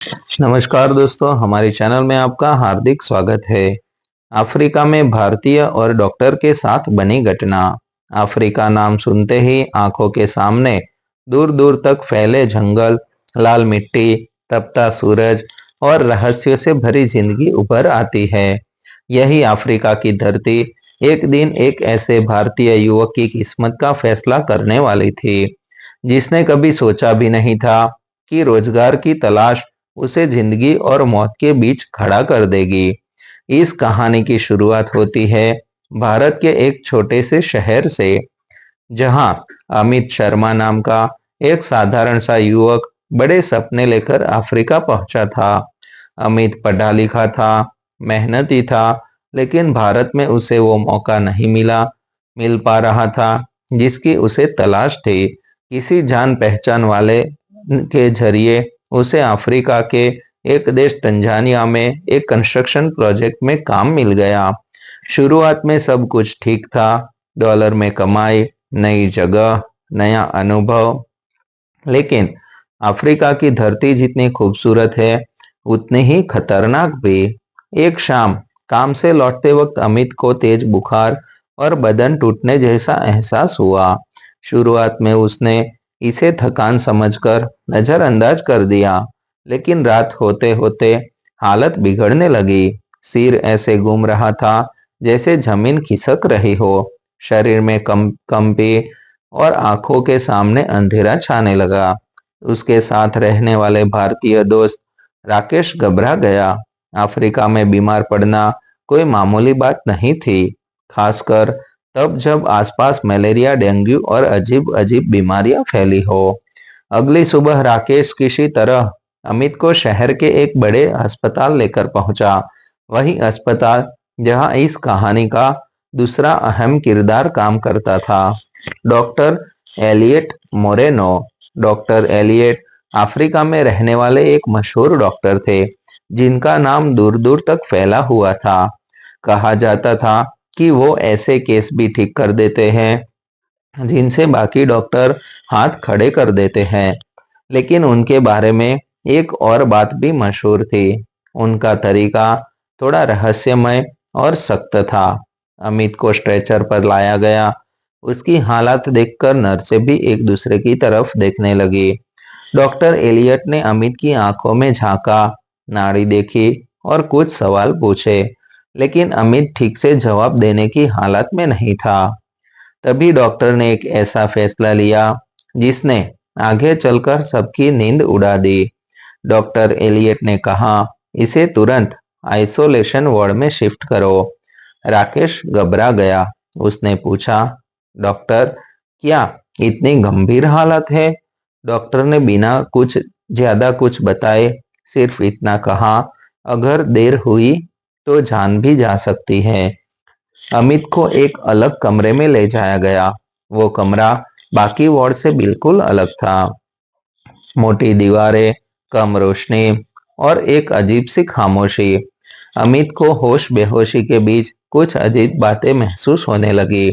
नमस्कार दोस्तों, हमारे चैनल में आपका हार्दिक स्वागत है। अफ्रीका में भारतीय और डॉक्टर के साथ बनी घटना। अफ्रीका नाम सुनते ही आंखों के सामने दूर दूर तक फैले जंगल, लाल मिट्टी, तपता सूरज और रहस्यों से भरी जिंदगी उभर आती है। यही अफ्रीका की धरती एक दिन एक ऐसे भारतीय युवक की किस्मत का फैसला करने वाली थी, जिसने कभी सोचा भी नहीं था कि रोजगार की तलाश उसे जिंदगी और मौत के बीच खड़ा कर देगी। इस कहानी की शुरुआत होती है भारत के एक छोटे से शहर से, जहां अमित शर्मा नाम का एक साधारण सा युवक बड़े सपने लेकर अफ्रीका पहुंचा था। अमित पढ़ा लिखा था, मेहनती था, लेकिन भारत में उसे वो मौका नहीं मिल पा रहा था जिसकी उसे तलाश थी। किसी जान पहचान वाले के जरिए उसे अफ्रीका के एक देश तंजानिया में एक कंस्ट्रक्शन प्रोजेक्ट में काम मिल गया। शुरुआत में सब कुछ ठीक था, डॉलर में कमाई, नई जगह, नया अनुभव। लेकिन अफ्रीका की धरती जितनी खूबसूरत है, उतनी ही खतरनाक भी। एक शाम काम से लौटते वक्त अमित को तेज बुखार और बदन टूटने जैसा एहसास हुआ। शुरुआत में उसने इसे थकान समझकर नजरअंदाज कर दिया, लेकिन रात होते होते हालत बिगड़ने लगी। सिर ऐसे घूम रहा था जैसे जमीन खिसक रही हो, शरीर में कंपी और आंखों के सामने अंधेरा छाने लगा। उसके साथ रहने वाले भारतीय दोस्त राकेश घबरा गया। अफ्रीका में बीमार पड़ना कोई मामूली बात नहीं थी, खासकर तब जब आसपास मलेरिया, डेंगू और अजीब अजीब बीमारियां फैली हो। अगली सुबह राकेश किसी तरह अमित को शहर के एक बड़े अस्पताल लेकर पहुंचा। वही अस्पताल जहां इस कहानी का दूसरा अहम किरदार काम करता था, doctor Elliot Moreno. Doctor Elliot Africa में रहने वाले एक मशहूर डॉक्टर थे, जिनका नाम दूर दूर तक फैला हुआ था। कहा जाता था कि वो ऐसे केस भी ठीक कर देते हैं जिनसे बाकी डॉक्टर हाथ खड़े कर देते हैं। लेकिन उनके बारे में एक और बात भी मशहूर थी। उनका तरीका थोड़ा रहस्यमय और सख्त था। अमित को स्ट्रेचर पर लाया गया। उसकी हालत देखकर नर्सें भी एक दूसरे की तरफ देखने लगी। डॉक्टर एलियट ने अमित की आंखों में झांका, नाड़ी देखी और कुछ सवाल पूछे, लेकिन अमित ठीक से जवाब देने की हालत में नहीं था। तभी डॉक्टर ने एक ऐसा फैसला लिया जिसने आगे चलकर सबकी नींद उड़ा दी। डॉक्टर एलियट ने कहा, इसे तुरंत आइसोलेशन वार्ड में शिफ्ट करो। राकेश घबरा गया। उसने पूछा, डॉक्टर, क्या इतनी गंभीर हालत है? डॉक्टर ने बिना कुछ बताए सिर्फ इतना कहा, अगर देर हुई तो जान भी जा सकती है। अमित को एक अलग कमरे में ले जाया गया। वो कमरा बाकी वार्ड से बिल्कुल अलग था। मोटी दीवारें, कम रोशनी और एक अजीब सी खामोशी। अमित को होश बेहोशी के बीच कुछ अजीब बातें महसूस होने लगी।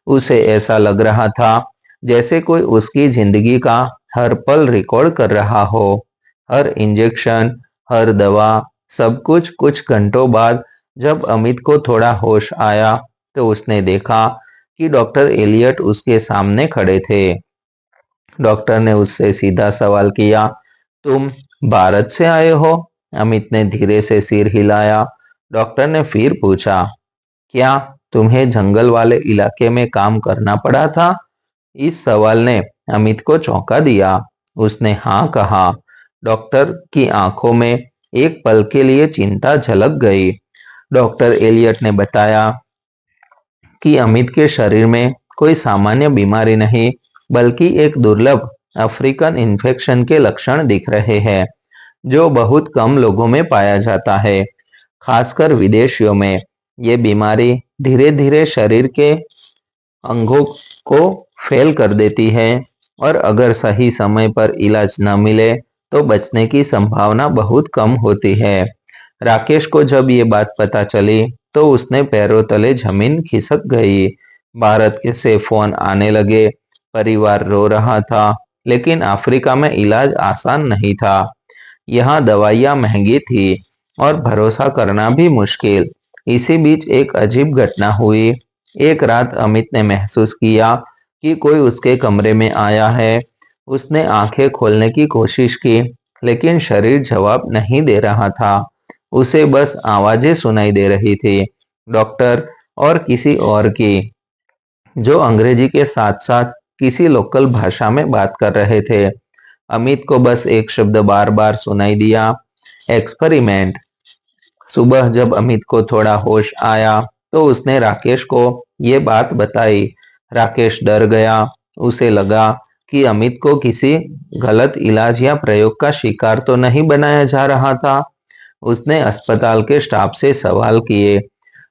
उसे ऐसा लग रहा था जैसे कोई उसकी जिंदगी का हर पल रिकॉर्ड कर रहा हो। हर इंजेक्शन, हर दवा, सब कुछ। कुछ घंटों बाद जब अमित को थोड़ा होश आया तो उसने देखा कि डॉक्टर एलियट उसके सामने खड़े थे। डॉक्टर ने उससे सीधा सवाल किया, तुम भारत से आए हो? अमित ने धीरे से सिर हिलाया। डॉक्टर ने फिर पूछा, क्या तुम्हें जंगल वाले इलाके में काम करना पड़ा था? इस सवाल ने अमित को चौंका दिया। उसने हाँ कहा। डॉक्टर की आंखों में एक पल के लिए चिंता झलक गई। डॉक्टर एलियट ने बताया कि अमित के शरीर में कोई सामान्य बीमारी नहीं, बल्कि एक दुर्लभ अफ्रीकन इन्फेक्शन के लक्षण दिख रहे हैं, जो बहुत कम लोगों में पाया जाता है, खासकर विदेशियों में। ये बीमारी धीरे धीरे शरीर के अंगों को फेल कर देती है और अगर सही समय पर इलाज न मिले तो बचने की संभावना बहुत कम होती है। राकेश को जब ये बात पता चली तो उसने पैरों तले जमीन खिसक गई। भारत के से फोन आने लगे, परिवार रो रहा था, लेकिन अफ्रीका में इलाज आसान नहीं था। यहाँ दवाइयाँ महंगी थी और भरोसा करना भी मुश्किल। इसी बीच एक अजीब घटना हुई। एक रात अमित ने महसूस किया कि कोई उसके कमरे में आया है। उसने आंखें खोलने की कोशिश की, लेकिन शरीर जवाब नहीं दे रहा था। उसे बस आवाजें सुनाई दे रही थी, डॉक्टर और किसी और की, जो अंग्रेजी के साथ-साथ किसी लोकल भाषा में बात कर रहे थे। अमित को बस एक शब्द बार-बार सुनाई दिया, एक्सपेरिमेंट। सुबह जब अमित को थोड़ा होश आया, तो उसने राकेश को ये बात बताई। राकेश डर गया। उसे लगा कि अमित को किसी गलत इलाज या प्रयोग का शिकार तो नहीं बनाया जा रहा था। उसने अस्पताल के स्टाफ से सवाल किए,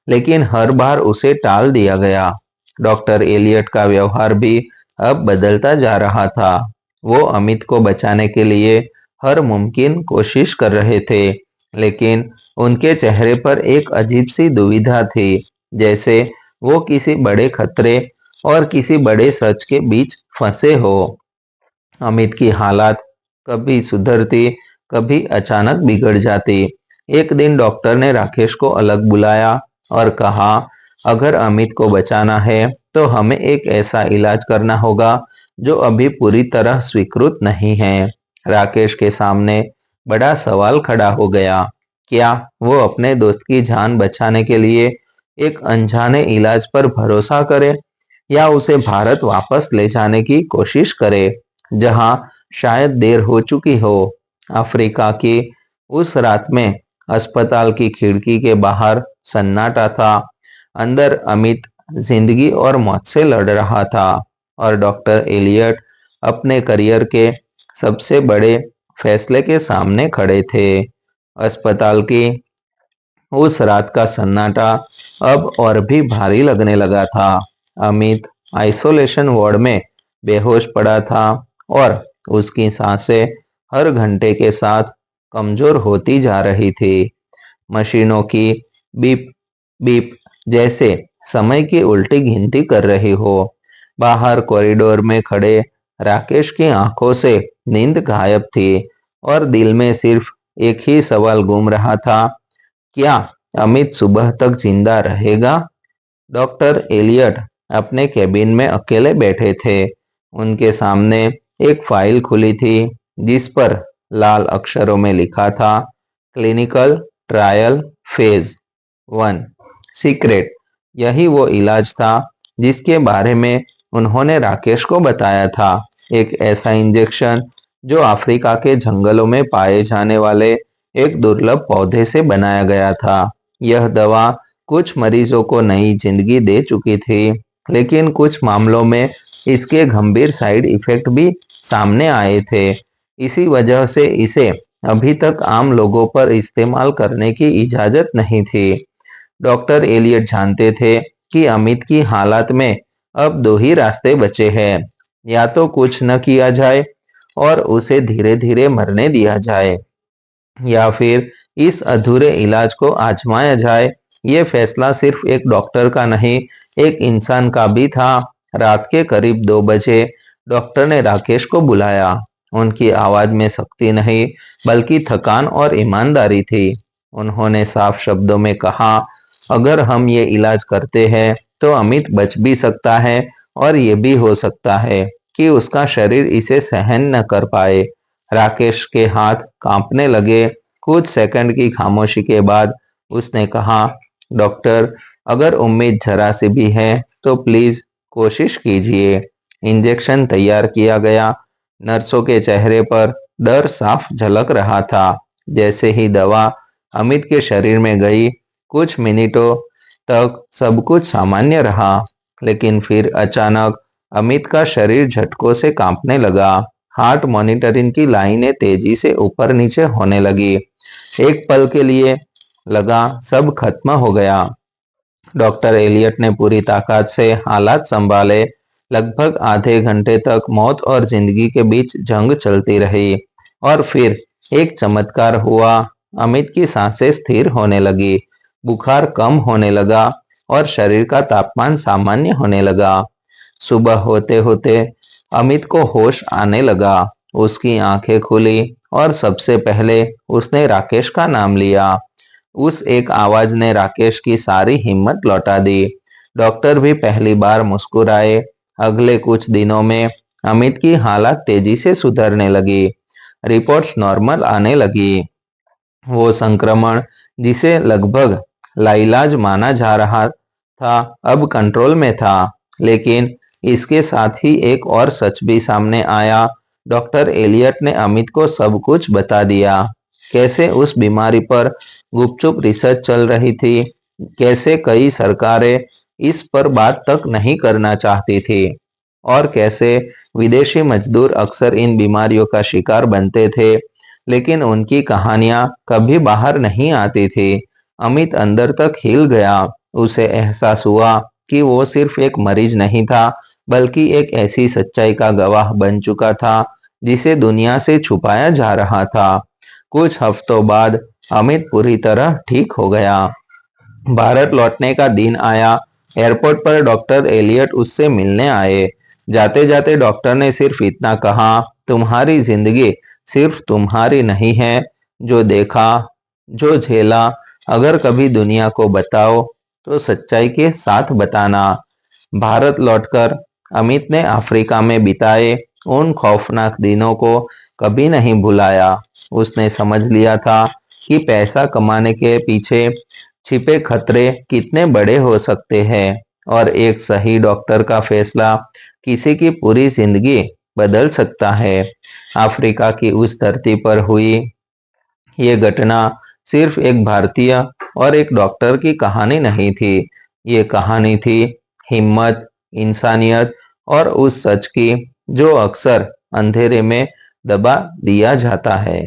लेकिन हर बार उसे टाल दिया गया। डॉक्टर एलियट का व्यवहार भी अब बदलता जा रहा था। वो अमित को बचाने के लिए हर मुमकिन कोशिश कर रहे थे, लेकिन उनके चेहरे पर एक अजीब सी दुविधा थी, जैसे वो किसी बड़े खतरे और किसी बड़े सच के बीच फंसे हो। अमित की हालत कभी सुधरती, कभी अचानक बिगड़ जाती। एक दिन डॉक्टर ने राकेश को अलग बुलाया और कहा, अगर अमित को बचाना है तो हमें एक ऐसा इलाज करना होगा जो अभी पूरी तरह स्वीकृत नहीं है। राकेश के सामने बड़ा सवाल खड़ा हो गया। क्या वो अपने दोस्त की जान बचाने के लिए एक अनजाने इलाज पर भरोसा करे, या उसे भारत वापस ले जाने की कोशिश करे, जहां शायद देर हो चुकी हो। अफ्रीका की उस रात में अस्पताल की खिड़की के बाहर सन्नाटा था। अंदर अमित जिंदगी और मौत से लड़ रहा था, और डॉक्टर एलियट अपने करियर के सबसे बड़े फैसले के सामने खड़े थे। अस्पताल की उस रात का सन्नाटा अब और भी भारी लगने लगा था। अमित आइसोलेशन वार्ड में बेहोश पड़ा था, और उसकी सांसें हर घंटे के साथ कमजोर होती जा रही थी। मशीनों की बीप बीप जैसे समय की उल्टी गिनती कर रही हो। बाहर कॉरिडोर में खड़े राकेश की आंखों से नींद गायब थी, और दिल में सिर्फ एक ही सवाल घूम रहा था, क्या अमित सुबह तक जिंदा रहेगा? डॉक्टर एलियट अपने केबिन में अकेले बैठे थे। उनके सामने एक फाइल खुली थी, जिस पर लाल अक्षरों में लिखा था, क्लिनिकल ट्रायल फेज 1 सीक्रेट। यही वो इलाज था जिसके बारे में उन्होंने राकेश को बताया था। एक ऐसा इंजेक्शन जो अफ्रीका के जंगलों में पाए जाने वाले एक दुर्लभ पौधे से बनाया गया था। यह दवा कुछ मरीजों को नई जिंदगी दे चुकी थी, लेकिन कुछ मामलों में इसके गंभीर साइड इफेक्ट भी सामने आए थे। इसी वजह से इसे अभी तक आम लोगों पर इस्तेमाल करने की इजाजत नहीं थी। डॉक्टर एलियट जानते थे कि अमित की हालत में अब दो ही रास्ते बचे हैं, या तो कुछ न किया जाए और उसे धीरे धीरे मरने दिया जाए, या फिर इस अधूरे इलाज को आजमाया जाए। ये फैसला सिर्फ एक डॉक्टर का नहीं, एक इंसान का भी था। रात के करीब 2 बजे डॉक्टर ने राकेश को बुलाया। उनकी आवाज में शक्ति नहीं, बल्कि थकान और ईमानदारी थी। उन्होंने साफ शब्दों में कहा, अगर हम ये इलाज करते हैं तो अमित बच भी सकता है, और ये भी हो सकता है कि उसका शरीर इसे सहन न कर पाए। राकेश के हाथ कांपने लगे। कुछ सेकंड की खामोशी के बाद उसने कहा, डॉक्टर, अगर उम्मीद जरा सी भी है तो प्लीज कोशिश कीजिए। इंजेक्शन तैयार किया गया। नर्सों के चेहरे पर डर साफ झलक रहा था। जैसे ही दवा अमित के शरीर में गई, कुछ मिनटों तक सब कुछ सामान्य रहा, लेकिन फिर अचानक अमित का शरीर झटकों से कांपने लगा। हार्ट मॉनिटरिंग की लाइनें तेजी से ऊपर नीचे होने लगी। एक पल के लिए लगा सब खत्म हो गया। डॉक्टर एलियट ने पूरी ताकत से हालात संभाले। लगभग आधे घंटे तक मौत और जिंदगी के बीच जंग चलती रही, और फिर एक चमत्कार हुआ। अमित की सांसें स्थिर होने लगी, बुखार कम होने लगा, और शरीर का तापमान सामान्य होने लगा। सुबह होते होते अमित को होश आने लगा। उसकी आंखें खुली और सबसे पहले उसने राकेश का नाम लिया। उस एक आवाज ने राकेश की सारी हिम्मत लौटा दी। डॉक्टर भी पहली बार मुस्कुराए। अगले कुछ दिनों में अमित की हालत तेजी से सुधरने लगी। रिपोर्ट्स नॉर्मल आने लगी। वो संक्रमण जिसे लगभग लाइलाज माना जा रहा था अब कंट्रोल में था। लेकिन इसके साथ ही एक और सच भी सामने आया। डॉक्टर एलियट ने अमित को सब कुछ बता दिया। कैसे उस बीमारी पर गुपचुप रिसर्च चल रही थी, कैसे कई सरकारें इस पर बात तक नहीं करना चाहती थी, और कैसे विदेशी मजदूर अक्सर इन बीमारियों का शिकार बनते थे, लेकिन उनकी कहानियां कभी बाहर नहीं आती थी। अमित अंदर तक हिल गया। उसे एहसास हुआ कि वो सिर्फ एक मरीज नहीं था, बल्कि एक ऐसी सच्चाई का गवाह बन चुका था जिसे दुनिया से छुपाया जा रहा था। कुछ हफ्तों बाद अमित पूरी तरह ठीक हो गया। भारत लौटने का दिन आया। एयरपोर्ट पर डॉक्टर एलियट उससे मिलने आए। जाते जाते डॉक्टर ने सिर्फ इतना कहा, तुम्हारी जिंदगी सिर्फ तुम्हारी नहीं है। जो देखा, जो झेला, अगर कभी दुनिया को बताओ तो सच्चाई के साथ बताना। भारत लौटकर अमित ने अफ्रीका में बिताए उन खौफनाक दिनों को कभी नहीं भुलाया। उसने समझ लिया था कि पैसा कमाने के पीछे छिपे खतरे कितने बड़े हो सकते हैं, और एक सही डॉक्टर का फैसला किसी की पूरी जिंदगी बदल सकता है। अफ्रीका की उस धरती पर हुई ये घटना सिर्फ एक भारतीय और एक डॉक्टर की कहानी नहीं थी। ये कहानी थी हिम्मत, इंसानियत और उस सच की जो अक्सर अंधेरे में दबा दिया जाता है।